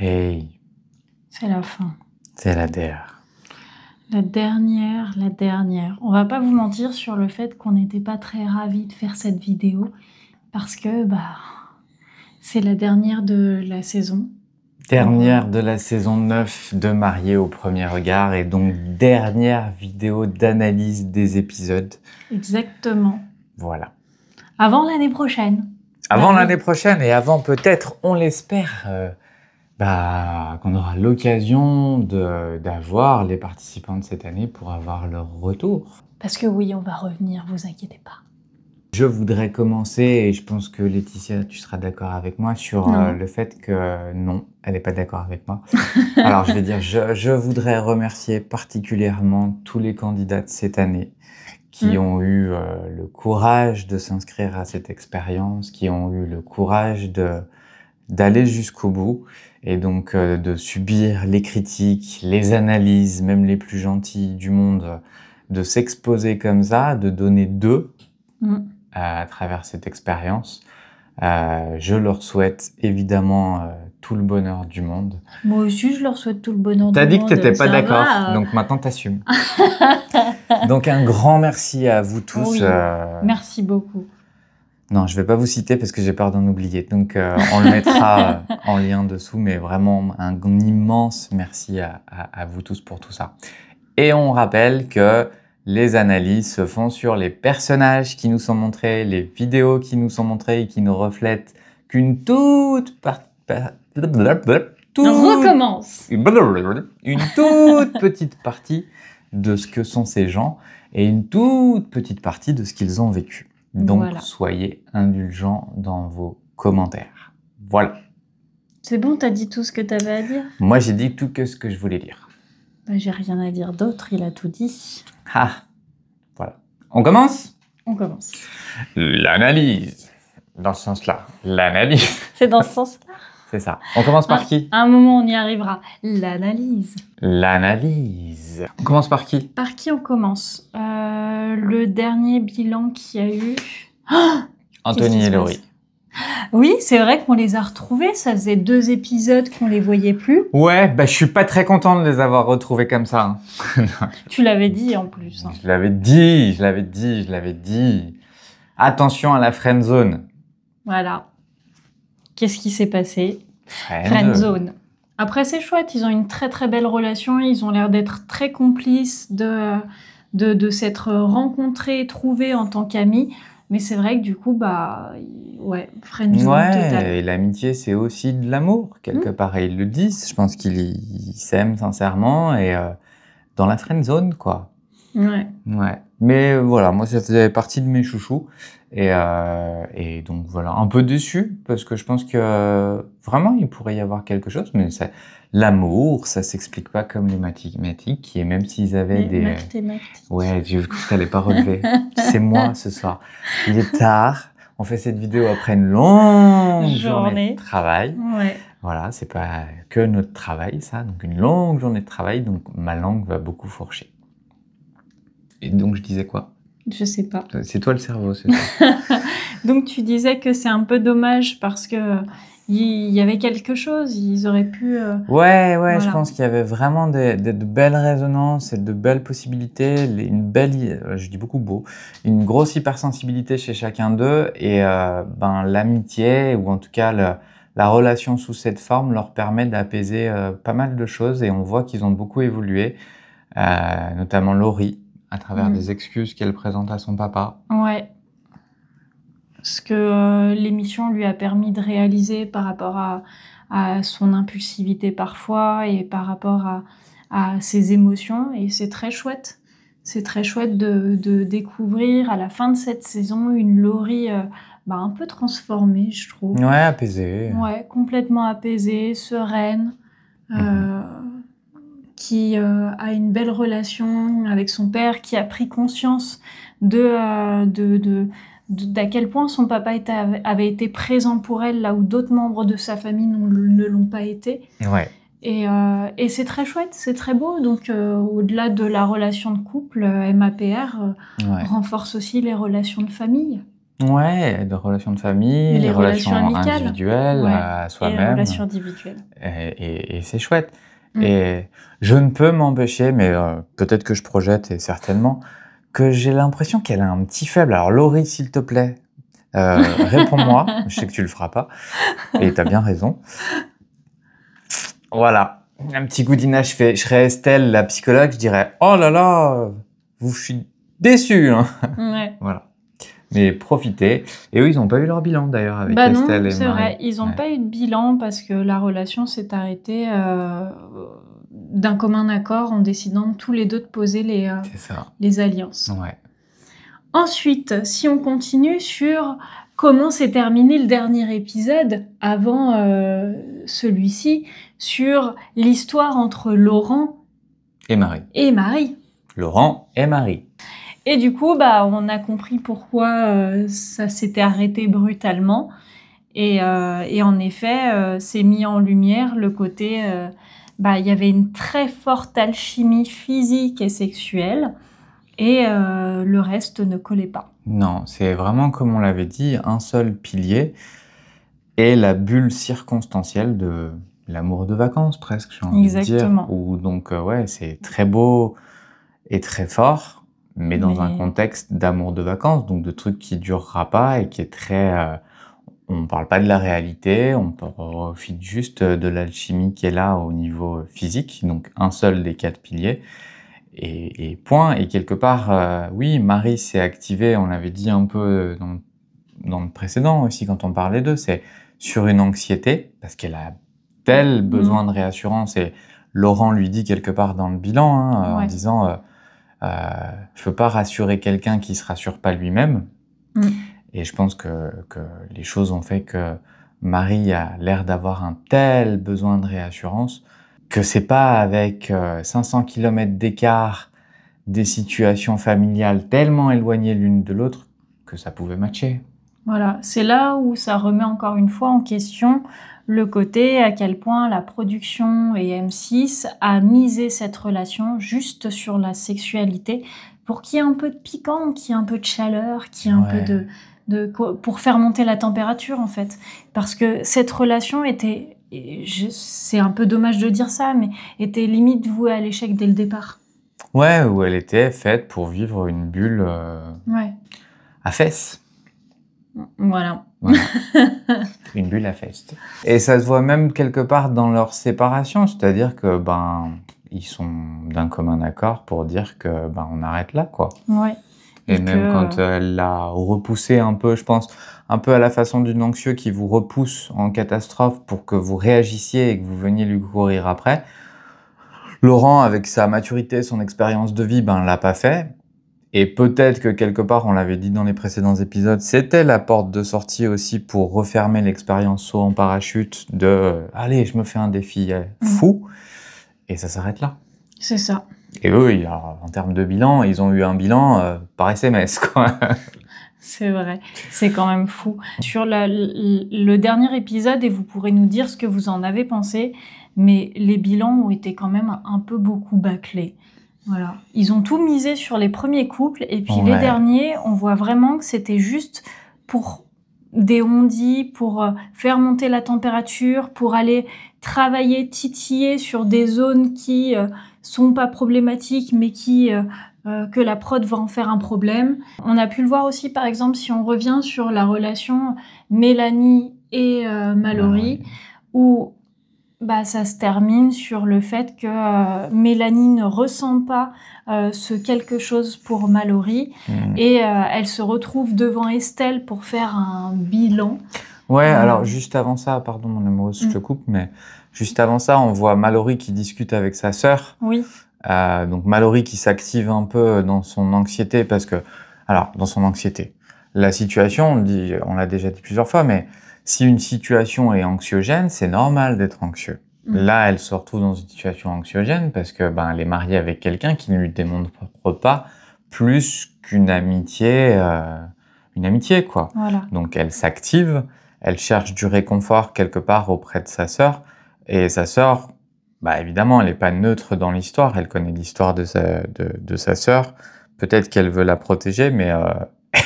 Hey, C'est la fin. c'est la der. La dernière. On va pas vous mentir sur le fait qu'on n'était pas très ravis de faire cette vidéo parce que c'est la dernière de la saison. Dernière de la saison 9 de Mariés au premier regard et donc dernière vidéo d'analyse des épisodes. Exactement. Voilà. Avant l'année prochaine. Avant Bah oui. l'année prochaine et avant peut-être, on l'espère, qu'on aura l'occasion d'avoir les participants de cette année pour avoir leur retour. Parce que oui, on va revenir, vous inquiétez pas. Je voudrais commencer, et je pense que Laetitia, tu seras d'accord avec moi, sur Non. le fait que non, elle n'est pas d'accord avec moi. Alors je vais dire, je voudrais remercier particulièrement tous les candidats de cette année qui ont eu le courage de s'inscrire à cette expérience, qui ont eu le courage d'aller jusqu'au bout, et donc de subir les critiques, les analyses, même les plus gentilles du monde, de s'exposer comme ça, de donner d'eux à travers cette expérience. Je leur souhaite évidemment tout le bonheur du monde. Moi aussi, je leur souhaite tout le bonheur du monde. T'as dit que t'étais pas Ça d'accord, va, donc maintenant t'assumes. Donc un grand merci à vous tous. Oui, merci beaucoup. Non, je vais pas vous citer parce que j'ai peur d'en oublier. Donc on le mettra en lien dessous, mais vraiment un immense merci à vous tous pour tout ça. Et on rappelle que les analyses se font sur les personnages qui nous sont montrés, les vidéos qui nous sont montrées et qui ne reflètent qu'une toute On recommence. Une toute petite partie de ce que sont ces gens et une toute petite partie de ce qu'ils ont vécu. Donc, Voilà. Soyez indulgents dans vos commentaires. Voilà. C'est bon, t'as dit tout ce que t'avais à dire? Moi, j'ai dit tout ce que je voulais dire. J'ai rien à dire d'autre, il a tout dit. Ah, voilà. On commence? On commence. L'analyse. Dans ce sens-là. L'analyse. C'est dans ce sens-là? C'est ça. On commence par qui? À un moment, on y arrivera. L'analyse. L'analyse. On commence par qui? Par qui on commence? Le dernier bilan qu'il y a eu... Anthony et Laurie. Oui, c'est vrai qu'on les a retrouvés. Ça faisait 2 épisodes qu'on les voyait plus. Ouais, je suis pas très content de les avoir retrouvés comme ça. Tu l'avais dit en plus. Je l'avais dit. Attention à la friend zone. Voilà. Qu'est-ce qui s'est passé? Friend zone. Après, c'est chouette. Ils ont une très très belle relation. Ils ont l'air d'être très complices, de s'être rencontrés, trouvés en tant qu'amis. Mais c'est vrai que du coup, ouais, friend zone total. Et l'amitié, c'est aussi de l'amour, quelque part. Et ils le disent. Je pense qu'ils s'aiment sincèrement et dans la friend zone, quoi. Ouais. Mais voilà, moi, ça faisait partie de mes chouchous. Et donc, voilà, un peu déçu parce que je pense que vraiment, il pourrait y avoir quelque chose. Mais l'amour, ça s'explique pas comme les mathématiques. Et même s'ils avaient des... Mathématiques. Ouais, j'ai vu que tu n'allais pas relever. C'est moi ce soir. Il est tard. On fait cette vidéo après une longue journée de travail. Ouais. Voilà, c'est pas que notre travail, ça. Donc, une longue journée de travail. Donc, ma langue va beaucoup fourcher. Et donc, je disais quoi? Je sais pas. C'est toi le cerveau, c'est ça. Donc, tu disais que c'est un peu dommage parce que il y avait quelque chose. Ils auraient pu... Ouais, voilà. Je pense qu'il y avait vraiment de belles résonances et de belles possibilités. Je dis beaucoup beau, une grosse hypersensibilité chez chacun d'eux. Et l'amitié, ou en tout cas la relation sous cette forme, leur permet d'apaiser pas mal de choses. Et on voit qu'ils ont beaucoup évolué, notamment Laurie, à travers des excuses qu'elle présente à son papa. Ouais. Ce que l'émission lui a permis de réaliser par rapport à son impulsivité parfois et par rapport à ses émotions. Et c'est très chouette. C'est très chouette de découvrir à la fin de cette saison une Laurie un peu transformée, je trouve. Ouais, apaisée. Ouais, complètement apaisée, sereine. Qui a une belle relation avec son père, qui a pris conscience d'à quel point son papa avait été présent pour elle, là où d'autres membres de sa famille ne l'ont pas été. Ouais. Et c'est très chouette, c'est très beau. Donc, au-delà de la relation de couple, MAPR renforce aussi les relations de famille. Ouais, de relations de famille, Les relations relations amicales. individuelles Ouais. à Et soi-même. relations individuelles. Et c'est chouette. Mm. Et je ne peux m'empêcher, mais peut-être que je projette, et certainement, que j'ai l'impression qu'elle a un petit faible. Alors Laurie, s'il te plaît, réponds-moi. Je sais que tu le feras pas, et tu as bien raison. Voilà, un petit goudinage fait. Je serais Estelle, la psychologue, je dirais « Oh là là, je suis déçu hein. !» Ouais. Voilà. Mais profitez. Et eux, ils n'ont pas eu leur bilan d'ailleurs avec Bah Estelle non, et c'est Marie. vrai. Ils n'ont Ouais. pas eu de bilan parce que la relation s'est arrêtée d'un commun accord en décidant tous les deux de poser C'est ça. les alliances. Ouais. Ensuite, si on continue sur comment s'est terminé le dernier épisode avant celui-ci, sur l'histoire entre Laurent Et Marie. et Marie. Laurent et Marie. Et du coup, bah, on a compris pourquoi ça s'était arrêté brutalement. Et en effet, c'est mis en lumière le côté... il y avait une très forte alchimie physique et sexuelle. Et le reste ne collait pas. Non, c'est vraiment comme on l'avait dit, un seul pilier et la bulle circonstancielle de l'amour de vacances presque, j'ai envie de dire. Exactement. Où donc ouais, c'est très beau et très fort, mais dans un Mais- contexte d'amour de vacances, donc de trucs qui durera pas et qui est très... on parle pas de la réalité, on profite juste de l'alchimie qui est là au niveau physique, donc un seul des 4 piliers. Et point. Et quelque part, oui, Marie s'est activée, on l'avait dit un peu dans le précédent aussi, quand on parlait d'eux, c'est sur une anxiété, parce qu'elle a tel besoin de réassurance, et Laurent lui dit quelque part dans le bilan, hein, en Ouais. disant je peux pas rassurer quelqu'un qui se rassure pas lui-même. Et je pense que les choses ont fait que Marie a l'air d'avoir un tel besoin de réassurance que c'est pas avec 500 km d'écart, des situations familiales tellement éloignées l'une de l'autre que ça pouvait matcher. Voilà, c'est là où ça remet encore une fois en question le côté à quel point la production et M6 a misé cette relation juste sur la sexualité pour qu'il y ait un peu de piquant, qu'il y ait un peu de chaleur, qu'il y ait un peu pour faire monter la température en fait. Parce que cette relation était, c'est un peu dommage de dire ça, mais était limite vouée à l'échec dès le départ. Ouais, où elle était faite pour vivre une bulle Ouais, à fesses. voilà. Voilà. Une bulle à fesses. Et ça se voit même quelque part dans leur séparation, c'est-à-dire que ils sont d'un commun accord pour dire que on arrête là, quoi. Ouais. Et même quand elle l'a repoussé un peu, je pense, un peu à la façon d'une anxieux qui vous repousse en catastrophe pour que vous réagissiez et que vous veniez lui courir après. Laurent, avec sa maturité, son expérience de vie, l'a pas fait. Et peut-être que quelque part, on l'avait dit dans les précédents épisodes, c'était la porte de sortie aussi pour refermer l'expérience saut en parachute de « Allez, je me fais un défi fou ». Et ça s'arrête là. C'est ça. Et eux, alors, en termes de bilan, ils ont eu un bilan par SMS, quoi. C'est vrai, c'est quand même fou. Sur le dernier épisode, et vous pourrez nous dire ce que vous en avez pensé, mais les bilans ont été quand même un peu beaucoup bâclés. Voilà. Ils ont tout misé sur les premiers couples, et puis les derniers, on voit vraiment que c'était juste pour des on-dit, pour faire monter la température, pour aller travailler, titiller sur des zones qui sont pas problématiques, mais qui que la prod va en faire un problème. On a pu le voir aussi, par exemple, si on revient sur la relation Mélanie et Mallory, où ça se termine sur le fait que Mélanie ne ressent pas ce quelque chose pour Mallory et elle se retrouve devant Estelle pour faire un bilan. Ouais, alors juste avant ça, pardon mon amoureuse, je te coupe, mais juste avant ça, on voit Mallory qui discute avec sa sœur. Oui. Donc Mallory qui s'active un peu dans son anxiété parce que, alors dans son anxiété, la situation, on l'a déjà dit plusieurs fois, mais si une situation est anxiogène, c'est normal d'être anxieux. Là, elle se retrouve dans une situation anxiogène parce que elle est mariée avec quelqu'un qui ne lui démontre pas plus qu'une amitié, quoi. Voilà. Donc elle s'active, elle cherche du réconfort quelque part auprès de sa sœur, et sa sœur, évidemment, elle n'est pas neutre dans l'histoire, elle connaît l'histoire de sa sœur, peut-être qu'elle veut la protéger, mais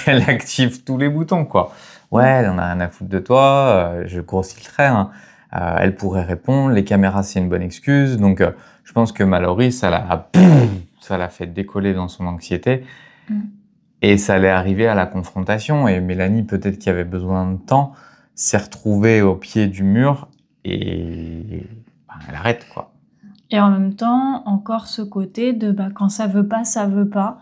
elle active tous les boutons, quoi. Ouais, elle en a rien à foutre de toi, je grossis le trait, hein. Elle pourrait répondre, les caméras, c'est une bonne excuse. Donc, je pense que Mallory, ça l'a fait décoller dans son anxiété. Et ça allait arriver à la confrontation. Et Mélanie, peut-être qui avait besoin de temps, s'est retrouvée au pied du mur et elle arrête, quoi. Et en même temps, encore ce côté de quand ça veut pas, ça veut pas.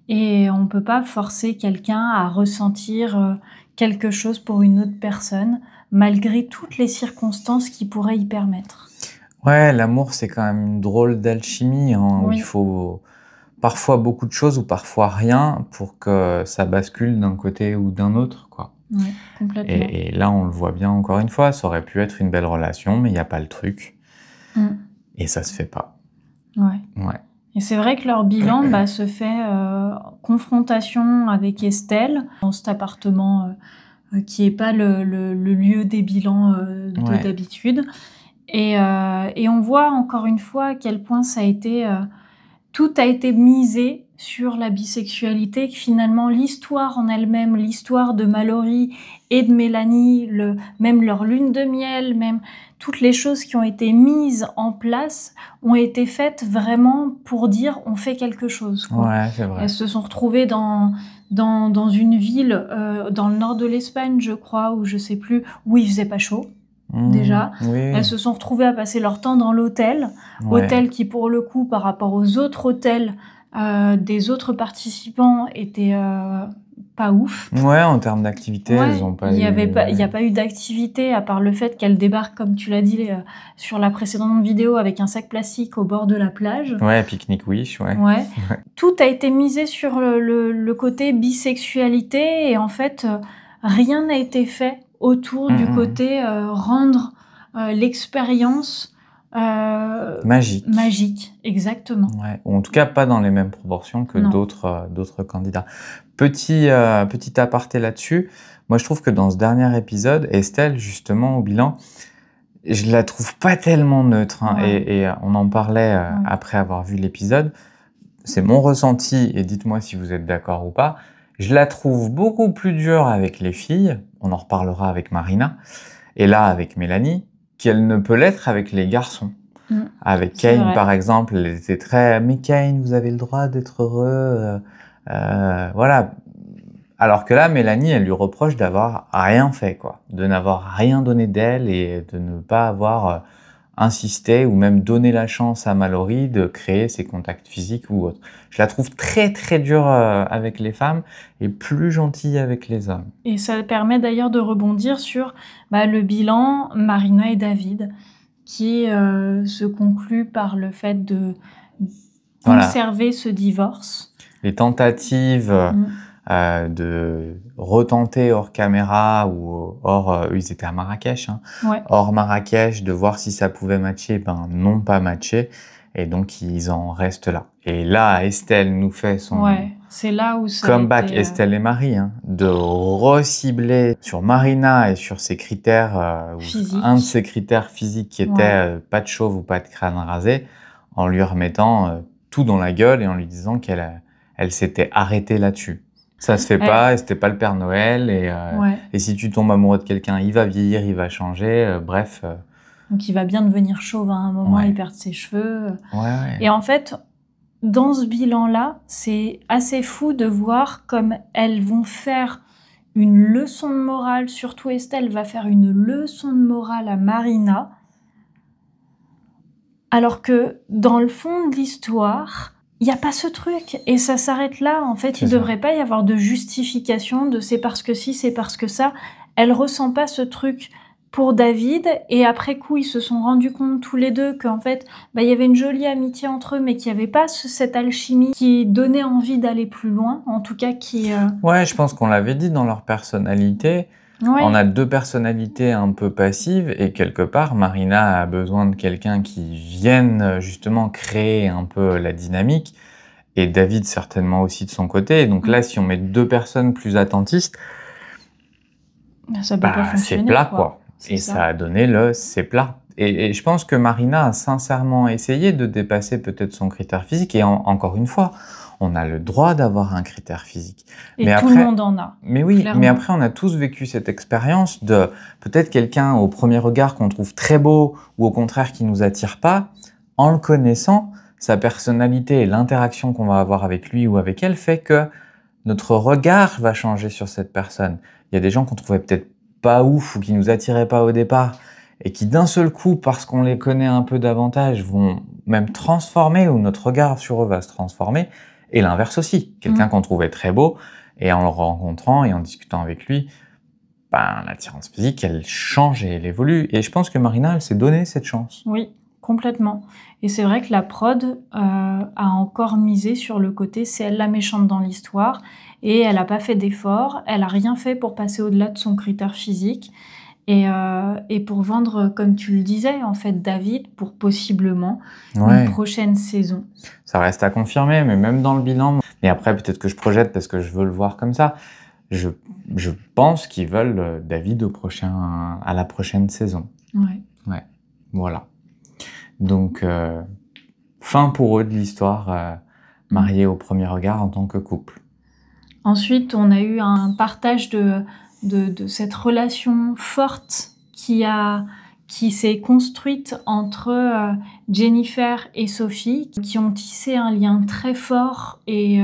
Et on peut pas forcer quelqu'un à ressentir quelque chose pour une autre personne, malgré toutes les circonstances qui pourraient y permettre. Ouais, l'amour, c'est quand même une drôle d'alchimie, hein, où Oui. il faut parfois beaucoup de choses ou parfois rien pour que ça bascule d'un côté ou d'un autre, quoi. Ouais, complètement. Et là, on le voit bien encore une fois, ça aurait pu être une belle relation, mais il n'y a pas le truc. Et ça se fait pas. Ouais. Et c'est vrai que leur bilan se fait confrontation avec Estelle dans cet appartement qui est pas le lieu des bilans d'habitude. Et on voit encore une fois à quel point ça a été tout a été misé sur la bisexualité, que finalement l'histoire en elle-même, l'histoire de Mallory et de Mélanie, même leur lune de miel, même toutes les choses qui ont été mises en place ont été faites vraiment pour dire on fait quelque chose, quoi. Ouais, c'est vrai. Elles se sont retrouvées dans une ville dans le nord de l'Espagne, je crois, ou je sais plus, où il faisait pas chaud. Déjà, oui. Elles se sont retrouvées à passer leur temps dans l'hôtel, hôtel qui pour le coup par rapport aux autres hôtels des autres participants était pas ouf. Ouais, en termes d'activité, elles ont pas il y a pas eu d'activité à part le fait qu'elles débarquent, comme tu l'as dit sur la précédente vidéo, avec un sac plastique au bord de la plage. Ouais, Picnic Wish, ouais. Tout a été misé sur le côté bisexualité et en fait rien n'a été fait autour du côté rendre l'expérience magique, exactement. Ouais. Ou en tout cas pas dans les mêmes proportions que d'autres candidats. Petit aparté là-dessus, moi je trouve que dans ce dernier épisode, Estelle justement au bilan, je la trouve pas tellement neutre, hein, et on en parlait après avoir vu l'épisode. C'est mon ressenti et dites-moi si vous êtes d'accord ou pas. Je la trouve beaucoup plus dure avec les filles, on en reparlera avec Marina, et là avec Mélanie, qu'elle ne peut l'être avec les garçons. Avec Kane, par exemple, elle était très « Mais Kane, vous avez le droit d'être heureux. » Voilà. Alors que là, Mélanie, elle lui reproche d'avoir rien fait, quoi. De n'avoir rien donné d'elle et de ne pas avoir insisté ou même donné la chance à Mallory de créer ses contacts physiques ou autres. Je la trouve très très dure avec les femmes et plus gentille avec les hommes. Et ça permet d'ailleurs de rebondir sur le bilan Marina et David, qui se conclut par le fait de conserver ce divorce. Les tentatives de retenter hors caméra ou hors... ils étaient à Marrakech, hein, hors Marrakech, de voir si ça pouvait matcher, non pas matché. Et donc, ils en restent là. Et là, Estelle nous fait son c'est là où ça comeback, Estelle et Marie, hein, de recibler sur Marina et sur ses critères, un de ses critères physiques qui était pas de chauve ou pas de crâne rasé, en lui remettant tout dans la gueule et en lui disant qu'elle s'était arrêtée là-dessus. Ça se fait pas, et c'était pas le Père Noël, et si tu tombes amoureux de quelqu'un, il va vieillir, il va changer, bref... Donc il va bien devenir chauve à un moment, il perd ses cheveux. Et en fait, dans ce bilan-là, c'est assez fou de voir comme elles vont faire une leçon de morale, surtout Estelle va faire une leçon de morale à Marina, alors que dans le fond de l'histoire, il n'y a pas ce truc, et ça s'arrête là. En fait, il ne devrait pas y avoir de justification de c'est parce que si, c'est parce que ça. Elle ressent pas ce truc pour David, et après coup, ils se sont rendus compte tous les deux qu'en fait, il y avait une jolie amitié entre eux, mais qu'il n'y avait pas cette alchimie qui donnait envie d'aller plus loin, en tout cas qui... Ouais, je pense qu'on l'avait dit dans leur personnalité. On a deux personnalités un peu passives, et quelque part, Marina a besoin de quelqu'un qui vienne justement créer un peu la dynamique, et David certainement aussi de son côté. Et donc là, si on met deux personnes plus attentistes, ça peut pas fonctionner, c'est plat, quoi. Et ça a donné le « c'est plat ». Et je pense que Marina a sincèrement essayé de dépasser peut-être son critère physique. Et encore une fois, On a le droit d'avoir un critère physique. Et mais tout après, le monde en a. mais oui, clairement. mais après, on a tous vécu cette expérience de peut-être quelqu'un au premier regard qu'on trouve très beau ou au contraire qui nous attire pas. En le connaissant, sa personnalité et l'interaction qu'on va avoir avec lui ou avec elle fait que notre regard va changer sur cette personne. Il y a des gens qu'on trouvait peut-être pas ouf ou qui nous attiraient pas au départ et qui d'un seul coup, parce qu'on les connaît un peu davantage, vont même transformer ou notre regard sur eux va se transformer. Et l'inverse aussi. Quelqu'un qu'on trouvait très beau et en le rencontrant et en discutant avec lui, ben, l'attirance physique, elle change et elle évolue. Et je pense que Marina, elle s'est donné cette chance. Oui, complètement. Et c'est vrai que la prod a encore misé sur le côté c'est elle la méchante dans l'histoire et elle n'a pas fait d'effort, elle n'a rien fait pour passer au-delà de son critère physique et pour vendre, comme tu le disais, en fait, David pour possiblement une prochaine saison. Ça reste à confirmer, mais même dans le bilan, et après peut-être que je projette parce que je veux le voir comme ça, je pense qu'ils veulent David à la prochaine saison. Ouais. Voilà. Donc, fin pour eux de l'histoire, mariés au premier regard en tant que couple. Ensuite, on a eu un partage de cette relation forte qui s'est construite entre Jennifer et Sophie, qui ont tissé un lien très fort et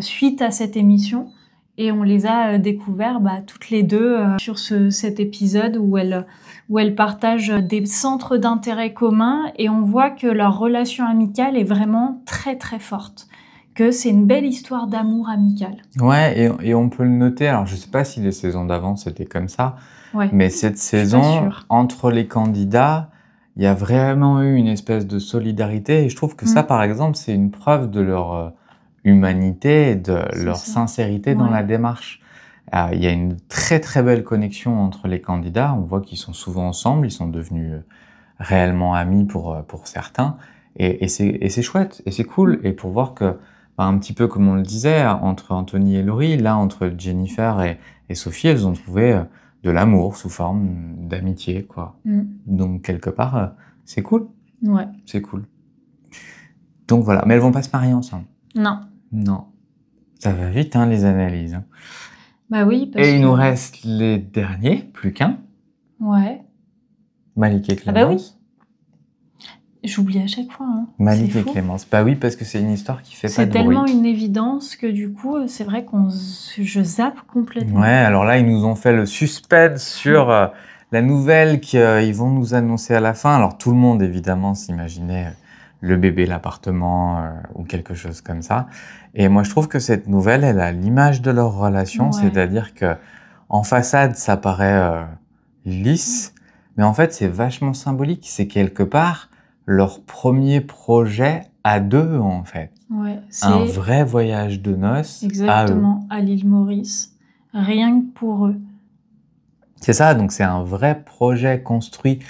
suite à cette émission. Et on les a découverts toutes les deux sur cet épisode où elles partagent des centres d'intérêt communs et on voit que leur relation amicale est vraiment très très forte. Que c'est une belle histoire d'amour amical. Ouais, et on peut le noter. Alors, je sais pas si les saisons d'avant c'était comme ça, ouais. mais cette saison, entre les candidats, il y a vraiment eu une espèce de solidarité. Et je trouve que ça, par exemple, c'est une preuve de leur humanité et de leur sincérité dans la démarche. Il y a une très très belle connexion entre les candidats. On voit qu'ils sont souvent ensemble, ils sont devenus réellement amis pour certains. Et c'est chouette, et c'est cool. Et pour voir que un petit peu comme on le disait, entre Anthony et Laurie, là, entre Jennifer et Sophie, elles ont trouvé de l'amour sous forme d'amitié, quoi. Donc, quelque part, c'est cool. Ouais. C'est cool. Donc, voilà. Mais elles vont pas se marier ensemble. Non. Non. Ça va vite, hein, les analyses. Bah oui, parce et il nous reste les derniers, plus qu'un. Ouais. Malik et Clémence. Ah bah oui. J'oublie à chaque fois. Hein. Malik et Clémence. Bah oui, parce que c'est une histoire qui fait pas de bruit. C'est tellement une évidence que du coup, c'est vrai je zappe complètement. Ouais, alors là, ils nous ont fait le suspense sur la nouvelle qu'ils vont nous annoncer à la fin. Alors tout le monde, évidemment, s'imaginait le bébé, l'appartement ou quelque chose comme ça. Et moi, je trouve que cette nouvelle, elle a l'image de leur relation. C'est-à-dire que en façade, ça paraît lisse. Mais en fait, c'est vachement symbolique. C'est quelque part leur premier projet à deux, en fait. Ouais, un vrai voyage de noces. Exactement, à l'île Maurice. Rien que pour eux. C'est ça, donc c'est un vrai projet construit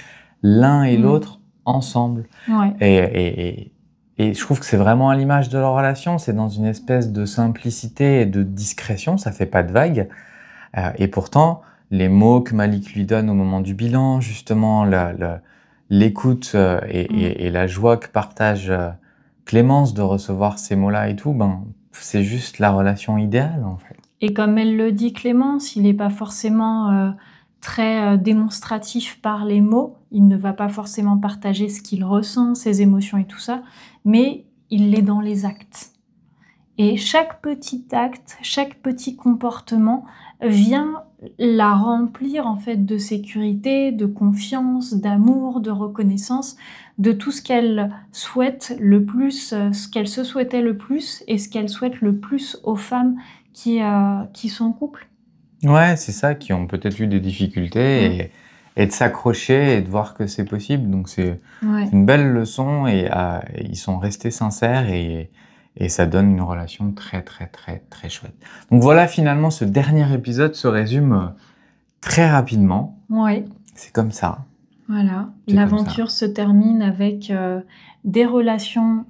l'un et l'autre ensemble. Ouais. Et je trouve que c'est vraiment à l'image de leur relation. C'est dans une espèce de simplicité et de discrétion. Ça fait pas de vagues. Et pourtant, les mots que Malik lui donne au moment du bilan, justement, l'écoute et la joie que partage Clémence de recevoir ces mots-là et tout, c'est juste la relation idéale, en fait. Et comme elle le dit, Clémence, il n'est pas forcément très démonstratif par les mots. Il ne va pas forcément partager ce qu'il ressent, ses émotions et tout ça, mais il l'est dans les actes. Et chaque petit acte, chaque petit comportement vient la remplir en fait de sécurité, de confiance, d'amour, de reconnaissance, de tout ce qu'elle souhaite le plus, ce qu'elle se souhaitait le plus et ce qu'elle souhaite le plus aux femmes qui sont en couple. Ouais, c'est ça, qui ont peut-être eu des difficultés et de s'accrocher et de voir que c'est possible. Donc c'est une belle leçon et ils sont restés sincères et ça donne une relation très très très très chouette. Donc voilà, finalement, ce dernier épisode se résume très rapidement. Ouais. C'est comme ça. Voilà, l'aventure se termine avec des relations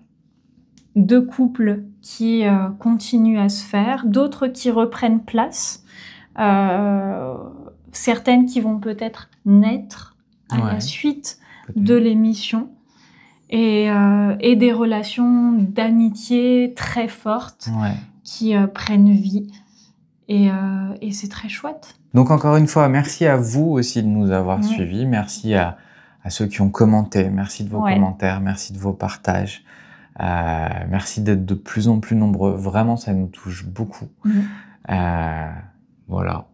de couple qui continuent à se faire, d'autres qui reprennent place, certaines qui vont peut-être naître à la suite de l'émission. et des relations d'amitié très fortes qui prennent vie. Et c'est très chouette. Donc encore une fois, merci à vous aussi de nous avoir suivis. Merci à ceux qui ont commenté. Merci de vos commentaires, merci de vos partages. Merci d'être de plus en plus nombreux. Vraiment, ça nous touche beaucoup. Voilà.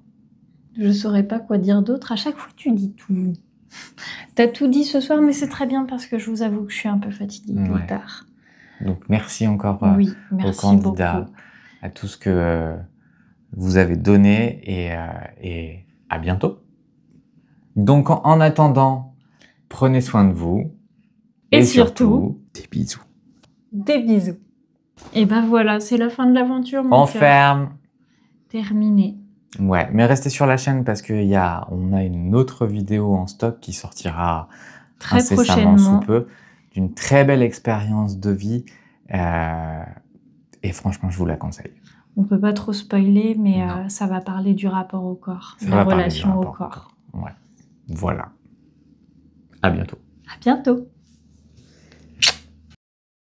Je saurais pas quoi dire d'autre. À chaque fois, tu dis tout. T'as tout dit ce soir, mais c'est très bien parce que je vous avoue que je suis un peu fatiguée. Il est tard. Donc merci encore merci aux candidats, beaucoup. à tout ce que vous avez donné et à bientôt. Donc en attendant, prenez soin de vous et surtout des bisous. Des bisous. Et ben voilà, c'est la fin de l'aventure. On ferme. Terminé. Ouais, mais restez sur la chaîne parce qu'on a une autre vidéo en stock qui sortira très incessamment prochainement. sous peu, d'une très belle expérience de vie et franchement, je vous la conseille. On peut pas trop spoiler, mais ça va parler du rapport au corps, la relation au corps. Ouais, voilà. À bientôt. À bientôt.